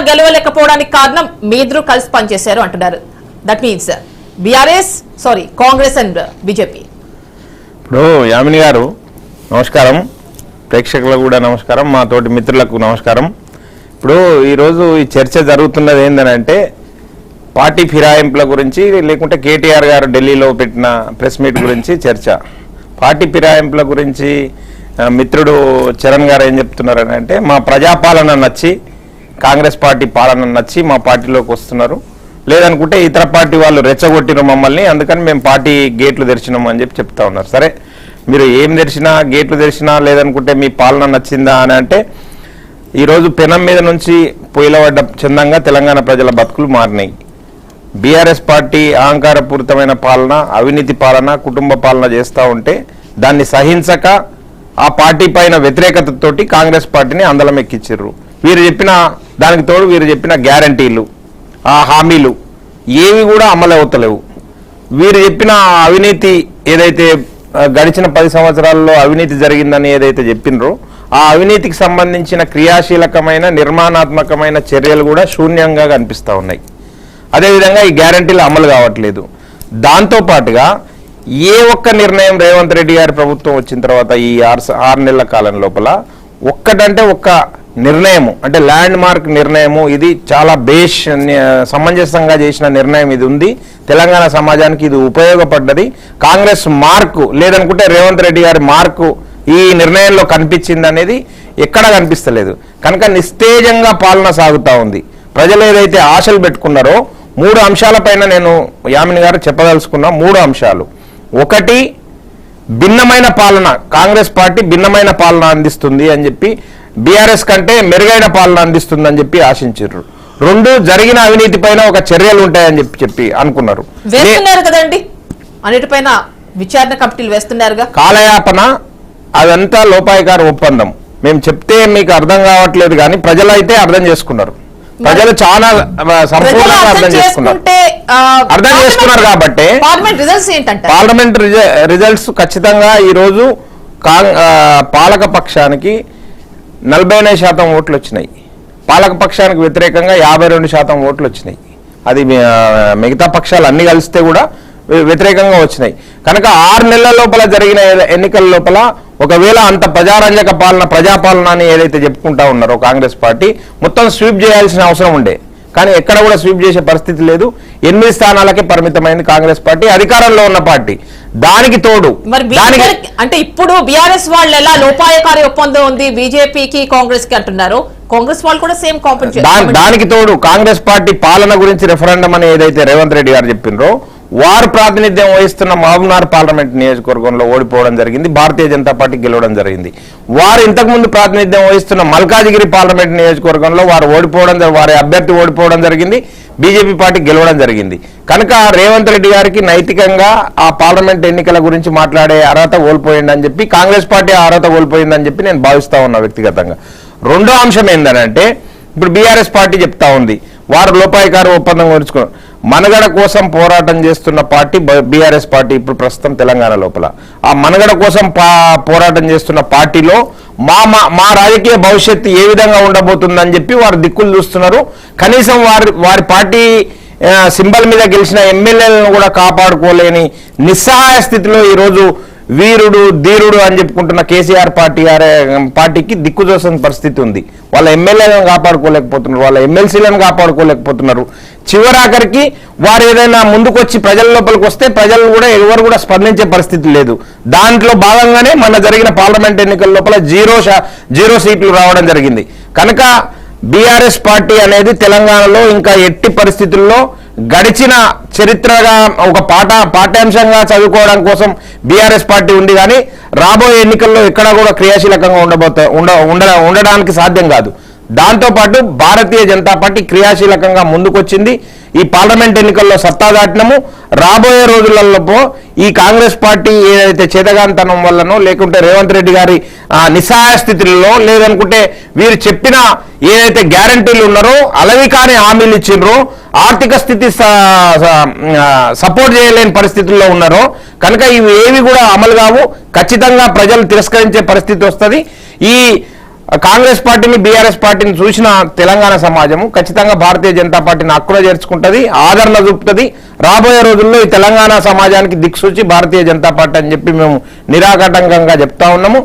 గెలవలేకపోవడానికి కారణం మీ ఇద్దరు కలిసి పనిచేశారు అంటున్నారు. That means Congress and BJP. ఇప్పుడు యామిని గారు నమస్కారం, ప్రేక్షకులకు కూడా నమస్కారం, మా తోటి మిత్రులకు నమస్కారం. ఇప్పుడు ఈరోజు ఈ చర్చ జరుగుతున్నది ఏంటంటే పార్టీ ఫిరాయింపుల గురించి, లేకుంటే కేటీఆర్ గారు ఢిల్లీలో పెట్టిన ప్రెస్ మీట్ గురించి చర్చ. పార్టీ ఫిరాయింపుల గురించి మిత్రుడు చరణ్ గారు ఏం చెప్తున్నారని అంటే, మా ప్రజాపాలన నచ్చి, కాంగ్రెస్ పార్టీ పాలన నచ్చి మా పార్టీలోకి వస్తున్నారు, లేదనుకుంటే ఇతర పార్టీ వాళ్ళు రెచ్చగొట్టిన మమ్మల్ని, అందుకని మేము పార్టీ గేట్లు తెరిచినాం అని చెప్తా ఉన్నారు. సరే, మీరు ఏం తెరిచినా, గేట్లు తెరిచినా, లేదనుకుంటే మీ పాలన నచ్చిందా అని అంటే, ఈరోజు పెనం మీద నుంచి పొయ్యిలబడ్డ చందంగా తెలంగాణ ప్రజల బతుకులు మారినాయి. బీఆర్ఎస్ పార్టీ అహంకారపూరితమైన పాలన, అవినీతి పాలన, కుటుంబ పాలన చేస్తూ ఉంటే దాన్ని సహించక ఆ పార్టీ పైన వ్యతిరేకతతోటి కాంగ్రెస్ పార్టీని అందలం ఎక్కించారు. వీరు చెప్పిన దానికి తోడు వీరు చెప్పిన గ్యారంటీలు, ఆ హామీలు ఏవి కూడా అమలు అవుతలేవు. వీరు చెప్పిన అవినీతి ఏదైతే గడిచిన 10 సంవత్సరాల్లో అవినీతి జరిగిందని ఏదైతే చెప్పినరో, ఆ అవినీతికి సంబంధించిన క్రియాశీలకమైన నిర్మాణాత్మకమైన చర్యలు కూడా శూన్యంగా కనిపిస్తూ ఉన్నాయి. అదేవిధంగా ఈ గ్యారంటీలు అమలు కావట్లేదు. దాంతోపాటుగా ఏ ఒక్క నిర్ణయం రేవంత్ రెడ్డి గారి ప్రభుత్వం వచ్చిన తర్వాత ఈ 6 నెలల కాలం లోపల ఒక్కటంటే ఒక్క నిర్ణయము, అంటే ల్యాండ్ మార్క్ నిర్ణయము, ఇది చాలా సమంజసంగా చేసిన నిర్ణయం ఇది ఉంది. తెలంగాణ సమాజానికి ఇది ఉపయోగపడ్డది. కాంగ్రెస్ మార్కు లేదనుకుంటే రేవంత్ రెడ్డి గారి మార్కు ఈ నిర్ణయంలో కనిపించింది అనేది ఎక్కడా కనిపిస్తలేదు. కనుక నిస్తేజంగా పాలన సాగుతూ ఉంది. ప్రజలు ఏదైతే ఆశలు పెట్టుకున్నారో 3 అంశాలపైన నేను యామిని గారు చెప్పదలుచుకున్న 3 అంశాలు. ఒకటి, భిన్నమైన పాలన, కాంగ్రెస్ పార్టీ భిన్నమైన పాలన అందిస్తుంది అని చెప్పి, బీఆర్ఎస్ కంటే మెరుగైన పాలన అందిస్తుంది అని చెప్పి ఆశించారు. 2, జరిగిన అవినీతి పైన ఒక చర్యలు ఉంటాయని చెప్పి అనుకున్నారు. వేస్తున్నారు కదండి, అన్నిటిపైన విచారణ కమిటీలు వేస్తున్నారుగా. కాలయాపన అదంతా లోపాయకార ఒప్పందం. మేము చెప్తే మీకు అర్థం కావట్లేదు కానీ ప్రజలు అయితే అర్థం చేసుకున్నారు. ప్రజలు చాలా సంపూర్ణంగా అర్థం చేసుకున్నారు కాబట్టి పార్లమెంట్ రిజల్ట్స్ ఖచ్చితంగా ఈరోజు పాలక పక్షానికి 49% ఓట్లు వచ్చినాయి. పాలక పక్షానికి వ్యతిరేకంగా 52% ఓట్లు వచ్చినాయి. అది మిగతా పక్షాలు అన్ని కలిస్తే కూడా వ్యతిరేకంగా వచ్చినాయి. కనుక 6 నెలల లోపల జరిగిన ఎన్నికల లోపల ఒకవేళ అంత ప్రజారంజక పాలన, ప్రజాపాలన అని ఏదైతే చెప్పుకుంటా ఉన్నారో కాంగ్రెస్ పార్టీ, మొత్తం స్వీప్ చేయాల్సిన అవసరం ఉండే. కానీ ఎక్కడ కూడా స్వీప్ చేసే పరిస్థితి లేదు. 8 స్థానాలకే పరిమితమైంది కాంగ్రెస్ పార్టీ, అధికారంలో ఉన్న పార్టీ. దానికి తోడు అంటే ఇప్పుడు బీఆర్ఎస్ వాళ్ళు ఎలా లోపాయకారి ఒప్పందం ఉంది బీజేపీకి కాంగ్రెస్ కి అంటున్నారు, కాంగ్రెస్ వాళ్ళు కూడా సేమ్ కాంపెన్సేషన్. దానికి తోడు కాంగ్రెస్ పార్టీ పాలన గురించి రెఫరెండం అని ఏదైతే రేవంత్ రెడ్డి గారు చెప్పినరో, వారు ప్రాతినిధ్యం వహిస్తున్న మహబూబ్నగర్ పార్లమెంట్ నియోజకవర్గంలో ఓడిపోవడం జరిగింది. భారతీయ జనతా పార్టీ గెలవడం జరిగింది. వారు ఇంతకుముందు ప్రాతినిధ్యం వహిస్తున్న మల్కాజిగిరి పార్లమెంట్ నియోజకవర్గంలో వారి అభ్యర్థి ఓడిపోవడం జరిగింది. బీజేపీ పార్టీ గెలవడం జరిగింది. కనుక రేవంత్ రెడ్డి గారికి నైతికంగా ఆ పార్లమెంట్ ఎన్నికల గురించి మాట్లాడే అర్హత కోల్పోయిందని చెప్పి, కాంగ్రెస్ పార్టీ అర్హత కోల్పోయిందని చెప్పి నేను భావిస్తా ఉన్నా వ్యక్తిగతంగా. 2వ అంశం ఏంటంటే, ఇప్పుడు బీఆర్ఎస్ పార్టీ చెప్తా ఉంది వారు లోపాయకార ఒప్పందం గురించుకున్నారు. మనగడ కోసం పోరాటం చేస్తున్న పార్టీ బీఆర్ఎస్ పార్టీ ఇప్పుడు ప్రస్తుతం తెలంగాణ లోపల. ఆ మనగడ కోసం పోరాటం చేస్తున్న పార్టీలో మా రాజకీయ భవిష్యత్తు ఏ విధంగా ఉండబోతుందని చెప్పి వారు దిక్కులు చూస్తున్నారు. కనీసం వారి పార్టీ సింబల్ మీద గెలిచిన ఎమ్మెల్యేలను కూడా కాపాడుకోలేని నిస్సహాయ స్థితిలో ఈరోజు వీరుడు ధీరుడు అని చెప్పుకుంటున్న కేసీఆర్ పార్టీకి దిక్కుదోసిన పరిస్థితి ఉంది. వాళ్ళ ఎమ్మెల్యేలను కాపాడుకోలేకపోతున్నారు, వాళ్ళ ఎమ్మెల్సీలను కాపాడుకోలేకపోతున్నారు. చివరాఖరికి వారు ఏదైనా ముందుకొచ్చి ప్రజల లోపలికి వస్తే ప్రజలు కూడా ఎవరు కూడా స్పందించే పరిస్థితి లేదు. దాంట్లో భాగంగానే మన జరిగిన పార్లమెంట్ ఎన్నికల లోపల 0 సీట్లు రావడం జరిగింది. కనుక బీఆర్ఎస్ పార్టీ అనేది తెలంగాణలో ఇంకా ఎట్టి పరిస్థితుల్లో గడిచిన చరిత్రగా ఒక పాఠ్యాంశంగా చదువుకోవడం కోసం బీఆర్ఎస్ పార్టీ ఉంది. కానీ రాబోయే ఎన్నికల్లో ఎక్కడా కూడా క్రియాశీలకంగా ఉండడానికి సాధ్యం కాదు. దాంతోపాటు భారతీయ జనతా పార్టీ క్రియాశీలకంగా ముందుకొచ్చింది. ఈ పార్లమెంట్ ఎన్నికల్లో సత్తా దాటినము. రాబోయే రోజులలో ఈ కాంగ్రెస్ పార్టీ ఏదైతే చేతగాంతనం వల్లనో, లేకుంటే రేవంత్ రెడ్డి గారి నిస్సహాయ స్థితిలో, లేదనుకుంటే వీరు చెప్పిన ఏదైతే గ్యారంటీలు ఉన్నారో, అలవి కాని హామీలు ఇచ్చిండ్రో, ఆర్థిక స్థితి సపోర్ట్ చేయలేని పరిస్థితుల్లో ఉన్నారో, కనుక ఇవి ఏవి కూడా అమలు కావు. ఖచ్చితంగా ప్రజలు తిరస్కరించే పరిస్థితి వస్తుంది. ఈ కాంగ్రెస్ పార్టీని బీఆర్ఎస్ పార్టీని చూసిన తెలంగాణ సమాజము ఖచ్చితంగా భారతీయ జనతా పార్టీని హక్కులో చేర్చుకుంటది, ఆదరణ చూపుతుంది. రాబోయే రోజుల్లో ఈ తెలంగాణ సమాజానికి దిక్సూచి భారతీయ జనతా పార్టీ అని చెప్పి మేము నిరాఘాటంకంగా చెప్తా ఉన్నాము.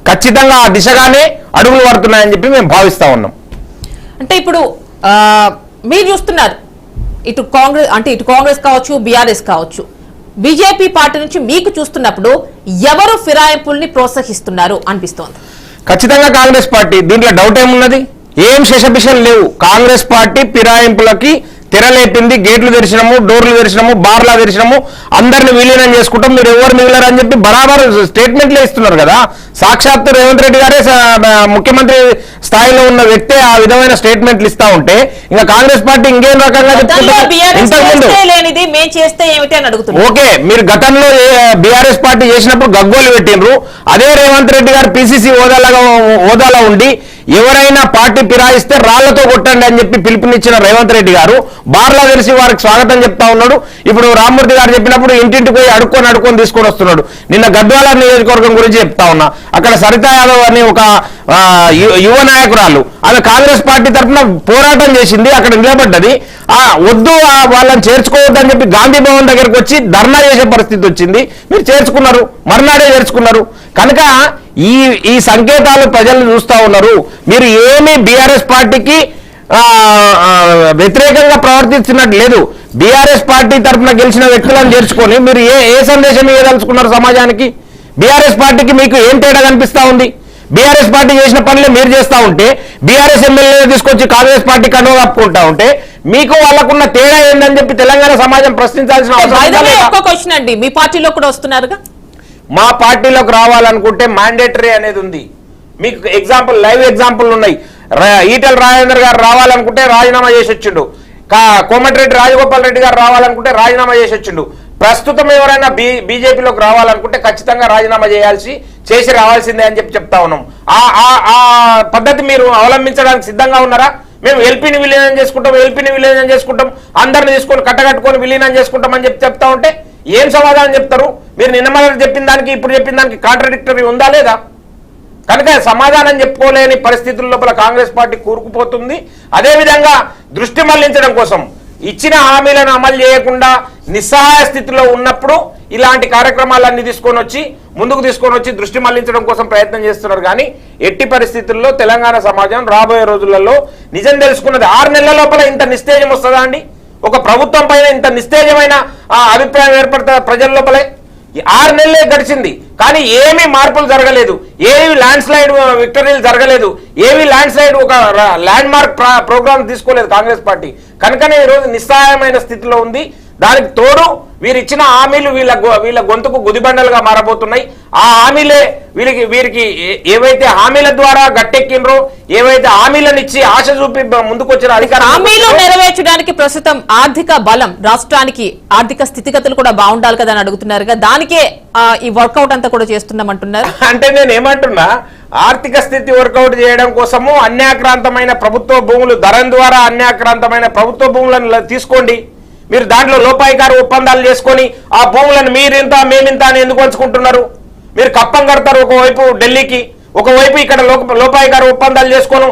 ఖచ్చితంగా ఆ దిశగానే అడుగులు పడుతున్నాయని చెప్పి మేము భావిస్తా ఉన్నాం. అంటే ఇప్పుడు మీరు చూస్తున్నారు ఇటు కాంగ్రెస్ కావచ్చు, బీఆర్ఎస్ కావచ్చు, బీజేపీ పార్టీ నుంచి మీకు చూస్తున్నప్పుడు ఎవరు ఫిరాయింపుల్ని ప్రోత్సహిస్తున్నారు అనిపిస్తోంది? ఖచ్చితంగా కాంగ్రెస్ పార్టీ. దీంట్లో డౌట్ ఏమున్నది? ఏం శేషభిషలు లేవు. కాంగ్రెస్ పార్టీ ఫిరాయింపులకి తెరలేపింది. గేట్లు తెరిచినాము, డోర్లు తెరిచినాము, బార్లా తెరిచినాము, అందరిని విలీనం చేసుకుంటాం, మీరు ఎవరు మిగిలారు అని చెప్పి బరాబర్ స్టేట్మెంట్లే ఇస్తున్నారు కదా. సాక్షాత్తు రేవంత్ రెడ్డి గారే ముఖ్యమంత్రి స్థాయిలో ఉన్న వ్యక్తే ఆ విధమైన స్టేట్మెంట్లు ఇస్తా ఉంటే ఇంకా కాంగ్రెస్ పార్టీ ఇంకేం రకంగా ఓకే, మీరు గతంలో బీఆర్ఎస్ పార్టీ చేసినప్పుడు గగ్గోలు పెట్టినరు. అదే రేవంత్ రెడ్డి గారు పిసిసి హోదాలో ఉండి ఎవరైనా పార్టీ ఫిరాయిస్తే రాళ్లతో కొట్టండి అని చెప్పి పిలుపునిచ్చిన రేవంత్ రెడ్డి గారు బార్లా తెలిసి వారికి స్వాగతం చెప్తా ఉన్నాడు. ఇప్పుడు రామ్మూర్తి గారు చెప్పినప్పుడు ఇంటింటికి పోయి అడుక్కొని తీసుకొని వస్తున్నాడు. నిన్న గద్వాల నియోజకవర్గం గురించి చెప్తా ఉన్నా. అక్కడ సరితా యాదవ్ అని ఒక యువ నాయకురాలు, ఆమె కాంగ్రెస్ పార్టీ తరఫున పోరాటం చేసింది, అక్కడ నిలబడ్డది. వద్దు వాళ్ళని చేర్చుకోవద్దని చెప్పి గాంధీ భవన్ దగ్గరకు వచ్చి ధర్నా చేసే పరిస్థితి వచ్చింది. మీరు చేర్చుకున్నారు, మర్నాడే చేర్చుకున్నారు. కనుక ఈ సంకేతాలు ప్రజలు చూస్తా ఉన్నారు. మీరు ఏమీ బీఆర్ఎస్ పార్టీకి వ్యతిరేకంగా ప్రవర్తిస్తున్నట్టు లేదు. బీఆర్ఎస్ పార్టీ తరఫున గెలిచిన వ్యక్తులను చేర్చుకొని మీరు ఏ సందేశం ఇవ్వదలుచుకున్నారు సమాజానికి? బీఆర్ఎస్ పార్టీకి మీకు ఏం తేడా కనిపిస్తా ఉంది? బీఆర్ఎస్ పార్టీ చేసిన పనులే మీరు చేస్తా ఉంటే, బీఆర్ఎస్ ఎమ్మెల్యే తీసుకొచ్చి కాంగ్రెస్ పార్టీ కండువ కప్పుకుంటా ఉంటే మీకు వాళ్ళకున్న తేడా ఏందని చెప్పి తెలంగాణ సమాజం ప్రశ్నించాల్సిన అవసరం అండి. మీ పార్టీలో కూడా వస్తున్నారుగా. మా పార్టీలోకి రావాలనుకుంటే మ్యాండేటరీ అనేది ఉంది. మీకు లైవ్ ఎగ్జాంపుల్ ఉన్నాయి. ఈటెల రాజేందర్ గారు రావాలనుకుంటే రాజీనామా చేసి వచ్చిండు. కోమటిరెడ్డి రాజగోపాల్ రెడ్డి గారు రావాలనుకుంటే రాజీనామా చేసి వచ్చిండు. ప్రస్తుతం ఎవరైనా బీజేపీలోకి రావాలనుకుంటే ఖచ్చితంగా రాజీనామా చేసి రావాల్సిందే అని చెప్పి చెప్తా ఉన్నాం. ఆ పద్ధతి మీరు అవలంబించడానికి సిద్ధంగా ఉన్నారా? మేము ఎల్పీని విలీనం చేసుకుంటాం, అందరిని తీసుకొని కట్టగట్టుకొని విలీనం చేసుకుంటాం అని చెప్పి చెప్తా ఉంటే ఏం సమాధానం చెప్తారు? మీరు నిన్న చెప్పిన దానికి ఇప్పుడు చెప్పిన దానికి కాంట్రడిక్టరీ ఉందా లేదా? కనుక సమాధానం చెప్పుకోలేని పరిస్థితుల లోపల కాంగ్రెస్ పార్టీ కూరుకుపోతుంది. అదేవిధంగా దృష్టి మళ్లించడం కోసం ఇచ్చిన హామీలను అమలు చేయకుండా నిస్సహాయ స్థితిలో ఉన్నప్పుడు ఇలాంటి కార్యక్రమాలన్నీ ముందుకు తీసుకొని వచ్చి దృష్టి మళ్లించడం కోసం ప్రయత్నం చేస్తున్నారు. కానీ ఎట్టి పరిస్థితుల్లో తెలంగాణ సమాజం రాబోయే రోజులలో నిజం తెలుసుకున్నది. 6 నెలల లోపల ఇంత నిస్తేజం వస్తుందా అండి? ఒక ప్రభుత్వం పైన ఇంత నిస్తేజమైన అభిప్రాయం ఏర్పడుతుంది ప్రజల లోపలే. 6 నెలలే గడిచింది కానీ ఏమీ మార్పులు జరగలేదు. ఏవి ల్యాండ్ స్లైడ్ విక్టరీలు జరగలేదు. ఏవి ల్యాండ్ స్లైడ్ ఒక ల్యాండ్ మార్క్ ప్రోగ్రామ్ తీసుకోలేదు కాంగ్రెస్ పార్టీ. కనుకనే ఈరోజు నిస్సహాయమైన స్థితిలో ఉంది. దానికి తోడు వీరు ఇచ్చిన హామీలు వీళ్ళ గొంతుకు గుదిబండలుగా మారబోతున్నాయి. ఆ హామీలే వీరికి ఏవైతే హామీల ద్వారా గట్టెక్కినరో, ఏవైతే హామీలను ఇచ్చి ఆశ చూపి ముందుకు వచ్చిన అధికారం హామీలు నెరవేర్చడానికి ప్రస్తుతం ఆర్థిక బలం, రాష్ట్రానికి ఆర్థిక స్థితిగతులు కూడా బాగుండాలి కదా అని అడుగుతున్నారు కదా. దానికే ఈ వర్కౌట్ అంతా కూడా చేస్తున్నామంటున్నారు. అంటే నేను ఏమంటున్నా, ఆర్థిక స్థితి వర్కౌట్ చేయడం కోసము అన్యాక్రాంతమైన ప్రభుత్వ భూములు ధరం ద్వారా అన్యాక్రాంతమైన ప్రభుత్వ భూములను తీసుకోండి. మీరు దాంట్లో లోపాయికారు ఒప్పందాలు చేసుకొని ఆ భూములను మీరింత మేమింత అని ఎందుకు పంచుకుంటున్నారు? మీరు కప్పం కడతారు ఒకవైపు ఢిల్లీకి, ఒకవైపు ఇక్కడ లోపాయికారు ఒప్పందాలు చేసుకొని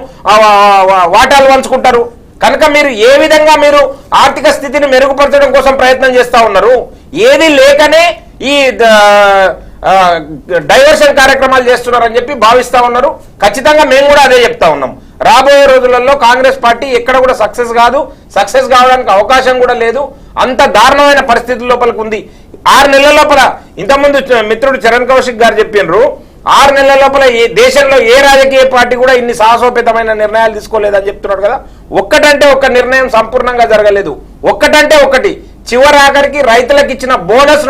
వాటాలు పంచుకుంటారు. కనుక మీరు ఏ విధంగా మీరు ఆర్థిక స్థితిని మెరుగుపరచడం కోసం ప్రయత్నం చేస్తా ఉన్నారు? ఏది లేకనే ఈ డైవర్షన్ కార్యక్రమాలు చేస్తున్నారని చెప్పి భావిస్తా ఉన్నారు. ఖచ్చితంగా మేము కూడా అదే చెప్తా ఉన్నాం. రాబోయే రోజులలో కాంగ్రెస్ పార్టీ ఎక్కడ కూడా సక్సెస్ కావడానికి అవకాశం కూడా లేదు. అంత దారుణమైన పరిస్థితుల లోపలికి ఉంది. 6 నెలల లోపల ఇంతకుముందు మిత్రుడు చరణ్ కౌశిక్ గారు చెప్పినారు, 6 నెలల లోపల దేశంలో ఏ రాజకీయ పార్టీ కూడా ఇన్ని సాహసోపేతమైన నిర్ణయాలు తీసుకోలేదని చెప్తున్నాడు కదా. ఒక్కటంటే ఒక్క నిర్ణయం సంపూర్ణంగా జరగలేదు. ఒక్కటంటే ఒకటి చివరాఖరికి రైతులకు ఇచ్చిన బోనస్